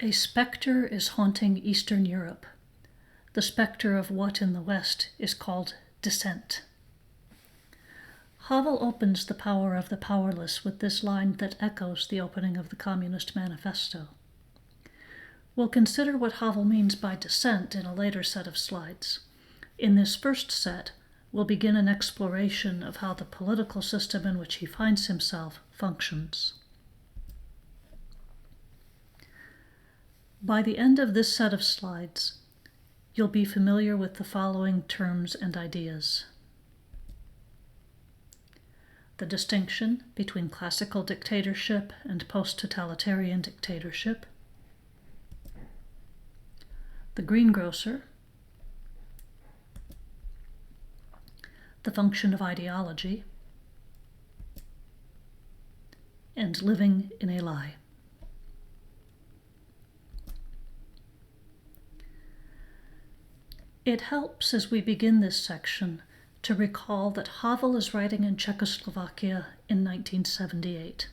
A spectre is haunting Eastern Europe, the spectre of what in the West is called dissent. Havel opens The Power of the Powerless with this line that echoes the opening of the Communist Manifesto. We'll consider what Havel means by dissent in a later set of slides. In this first set, we'll begin an exploration of how the political system in which he finds himself functions. By the end of this set of slides, you'll be familiar with the following terms and ideas: the distinction between classical dictatorship and post-totalitarian dictatorship, the greengrocer, the function of ideology, and living in a lie. It helps as we begin this section to recall that Havel is writing in Czechoslovakia in 1978.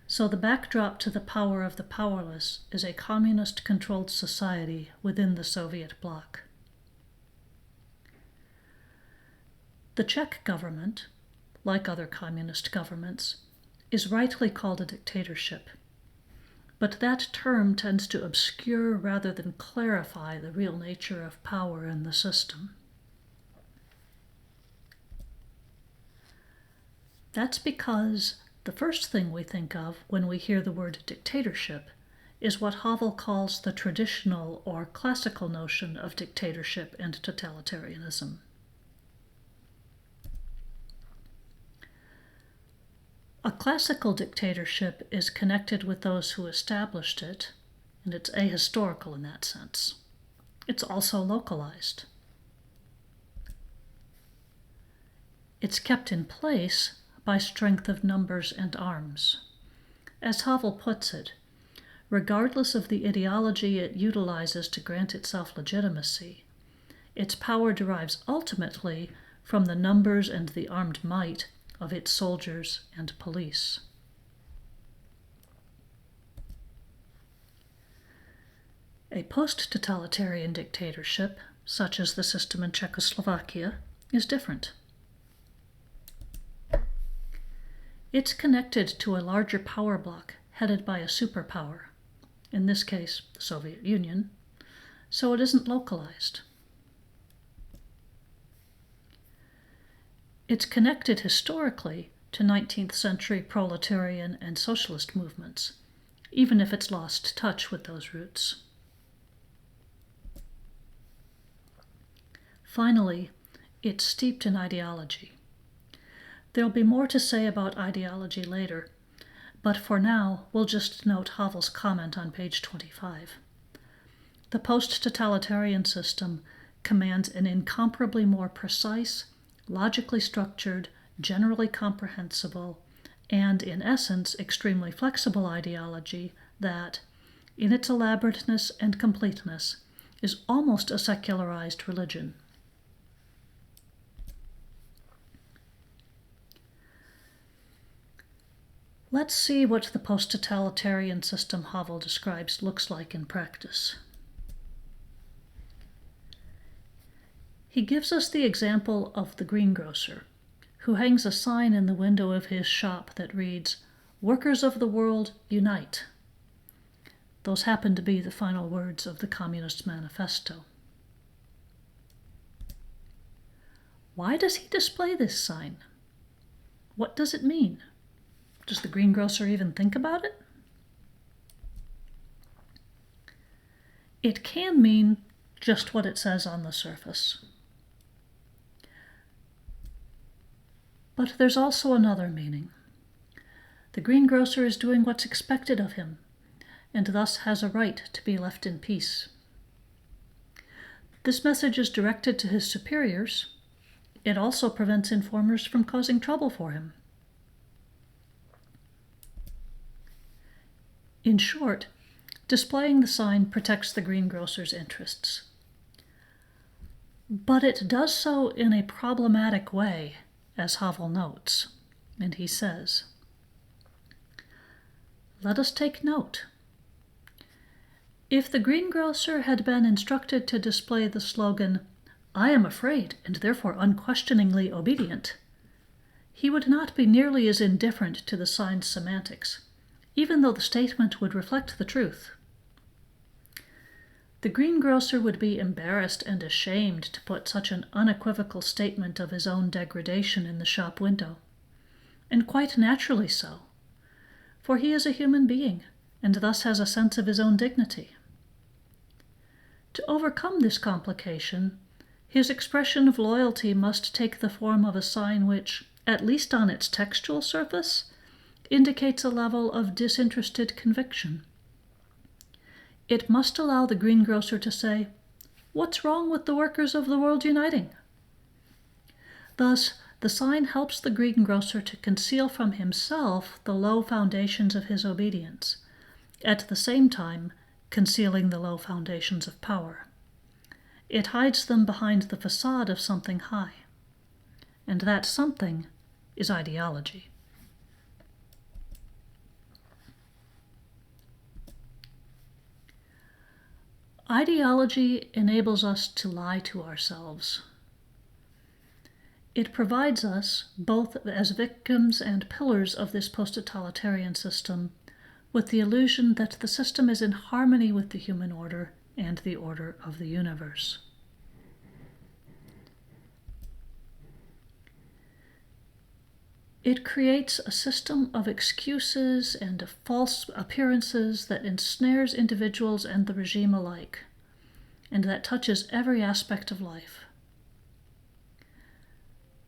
So the backdrop to The Power of the Powerless is a communist-controlled society within the Soviet bloc. The Czech government, like other communist governments, is rightly called a dictatorship. But that term tends to obscure rather than clarify the real nature of power in the system. That's because the first thing we think of when we hear the word dictatorship is what Havel calls the traditional or classical notion of dictatorship and totalitarianism. A classical dictatorship is connected with those who established it, and it's ahistorical in that sense. It's also localized. It's kept in place by strength of numbers and arms. As Havel puts it, regardless of the ideology it utilizes to grant itself legitimacy, its power derives ultimately from the numbers and the armed might of its soldiers and police. A post-totalitarian dictatorship, such as the system in Czechoslovakia, is different. It's connected to a larger power bloc headed by a superpower, in this case the Soviet Union, so it isn't localized. It's connected historically to 19th century proletarian and socialist movements, even if it's lost touch with those roots. Finally, it's steeped in ideology. There'll be more to say about ideology later, but for now, we'll just note Havel's comment on page 25. The post-totalitarian system commands an incomparably more precise, logically structured, generally comprehensible, and in essence extremely flexible ideology that, in its elaborateness and completeness, is almost a secularized religion. Let's see what the post-totalitarian system Havel describes looks like in practice. He gives us the example of the greengrocer, who hangs a sign in the window of his shop that reads, "Workers of the world, unite." Those happen to be the final words of the Communist Manifesto. Why does he display this sign? What does it mean? Does the greengrocer even think about it? It can mean just what it says on the surface. But there's also another meaning. The greengrocer is doing what's expected of him, and thus has a right to be left in peace. This message is directed to his superiors. It also prevents informers from causing trouble for him. In short, displaying the sign protects the greengrocer's interests. But it does so in a problematic way, as Havel notes, and he says, "Let us take note. If the greengrocer had been instructed to display the slogan, "I am afraid and therefore unquestioningly obedient," he would not be nearly as indifferent to the sign's semantics, even though the statement would reflect the truth. The greengrocer would be embarrassed and ashamed to put such an unequivocal statement of his own degradation in the shop window, and quite naturally so, for he is a human being and thus has a sense of his own dignity. To overcome this complication, his expression of loyalty must take the form of a sign which, at least on its textual surface, indicates a level of disinterested conviction. It must allow the greengrocer to say, "What's wrong with the workers of the world uniting?" Thus, the sign helps the greengrocer to conceal from himself the low foundations of his obedience, at the same time concealing the low foundations of power. It hides them behind the facade of something high, and that something is ideology. Ideology enables us to lie to ourselves. It provides us, both as victims and pillars of this post-totalitarian system, with the illusion that the system is in harmony with the human order and the order of the universe. It creates a system of excuses and of false appearances that ensnares individuals and the regime alike, and that touches every aspect of life.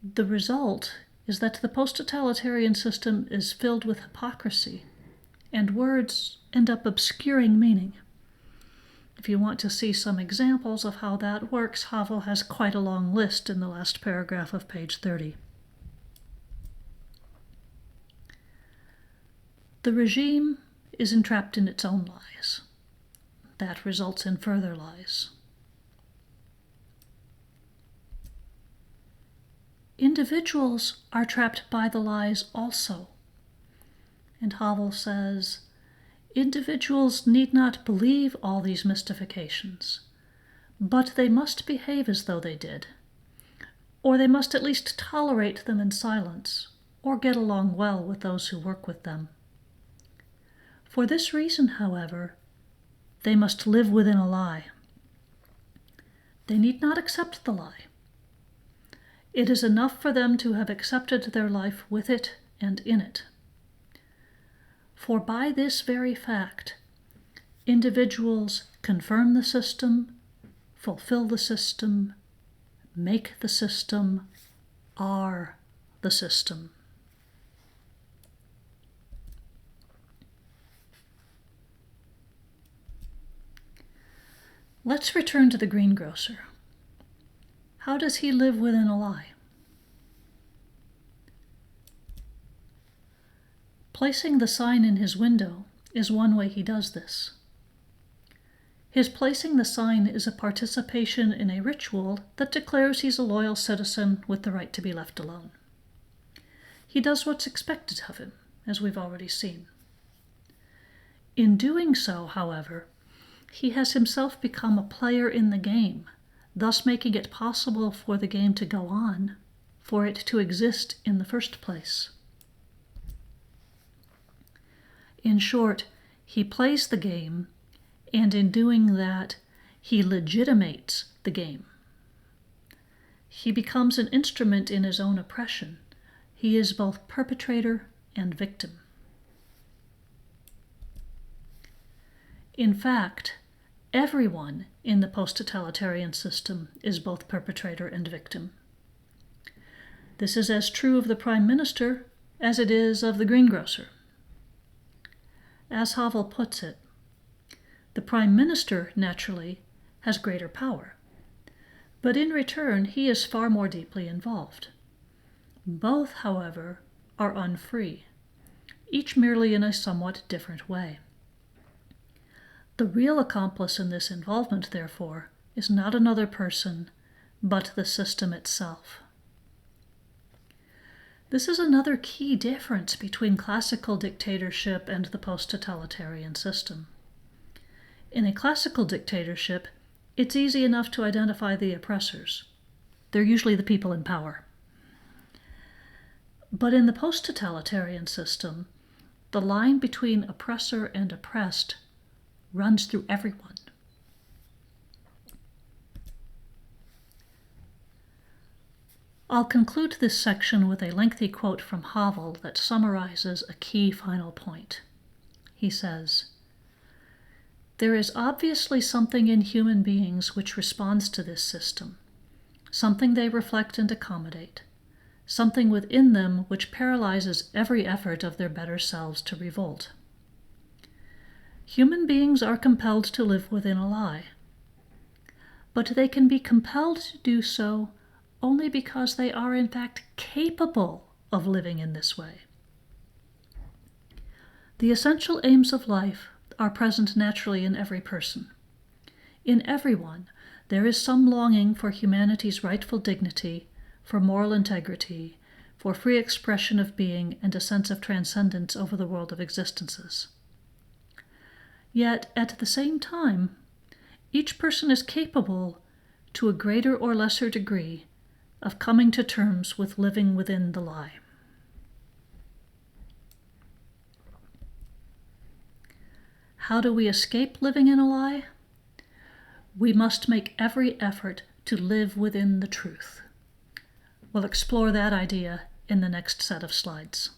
The result is that the post-totalitarian system is filled with hypocrisy, and words end up obscuring meaning. If you want to see some examples of how that works, Havel has quite a long list in the last paragraph of page 30. The regime is entrapped in its own lies. That results in further lies. Individuals are trapped by the lies also. And Havel says, individuals need not believe all these mystifications, but they must behave as though they did, or they must at least tolerate them in silence, or get along well with those who work with them. For this reason, however, they must live within a lie. They need not accept the lie. It is enough for them to have accepted their life with it and in it. For by this very fact, individuals confirm the system, fulfill the system, make the system, are the system. Let's return to the greengrocer. How does he live within a lie? Placing the sign in his window is one way he does this. His placing the sign is a participation in a ritual that declares he's a loyal citizen with the right to be left alone. He does what's expected of him, as we've already seen. In doing so, however, he has himself become a player in the game, thus making it possible for the game to go on, for it to exist in the first place. In short, he plays the game, and in doing that, he legitimates the game. He becomes an instrument in his own oppression. He is both perpetrator and victim. In fact, everyone in the post-totalitarian system is both perpetrator and victim. This is as true of the Prime Minister as it is of the greengrocer. As Havel puts it, the Prime Minister, naturally, has greater power, but in return he is far more deeply involved. Both, however, are unfree, each merely in a somewhat different way. The real accomplice in this involvement, therefore, is not another person, but the system itself. This is another key difference between classical dictatorship and the post-totalitarian system. In a classical dictatorship, it's easy enough to identify the oppressors. They're usually the people in power. But in the post-totalitarian system, the line between oppressor and oppressed runs through everyone. I'll conclude this section with a lengthy quote from Havel that summarizes a key final point. He says, "There is obviously something in human beings which responds to this system, something they reflect and accommodate, something within them which paralyzes every effort of their better selves to revolt. Human beings are compelled to live within a lie, but they can be compelled to do so only because they are in fact capable of living in this way. The essential aims of life are present naturally in every person. In everyone, there is some longing for humanity's rightful dignity, for moral integrity, for free expression of being and a sense of transcendence over the world of existences. Yet, at the same time, each person is capable, to a greater or lesser degree, of coming to terms with living within the lie." How do we escape living in a lie? We must make every effort to live within the truth. We'll explore that idea in the next set of slides.